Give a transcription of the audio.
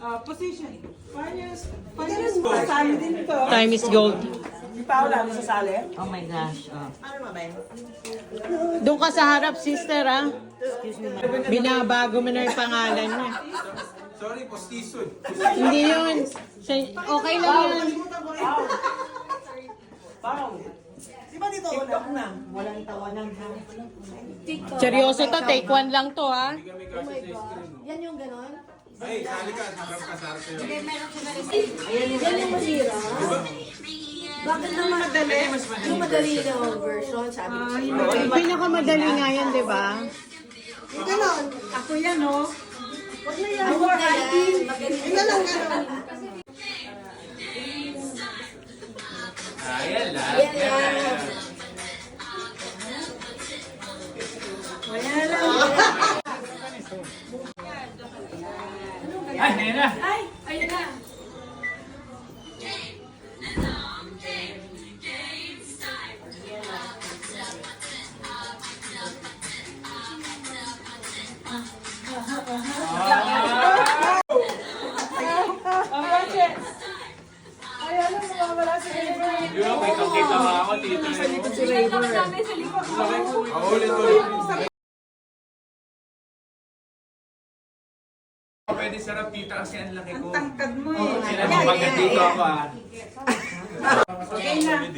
Position. Finance. Sasali din ito. Time is gold. Si Paula, ano sasali? Oh my gosh. Ano mabay? Doon ka sa harap, sister, ah. Binabago mo na yung pangalan niya. Sorry, postiso. Hindi yun. Okay lang yun. Pao. Di ba dito TikTok na? Walang tawanan ha. Seryoso to, take one lang to, ha. Hindi kami kasi sa screen. Yan yung ganon? Ay, sali ka. Sarap ka, sarap sa'yo. Yan yung masira. Bakit naman madali? Yung madali na version, sabi ko sa'yo. Pinakamadali nga yan, di ba? Yung ganon. Ako yan, no? Huwag na yan. Huwag na yan. Magaling na lang ganon. Ayan lang. Yan yan. Ayan lang. Ay, ayan na. Ayun na. Ang bache. Ayan lang, mawawala si Raver. Di ba, may kakita nga ako dito. Sa likod si Raver. Ulit. Pwede sarap dito kasi ang laki ko. Tangkad mo eh. Sila mabagat dito ako ah. Okay na.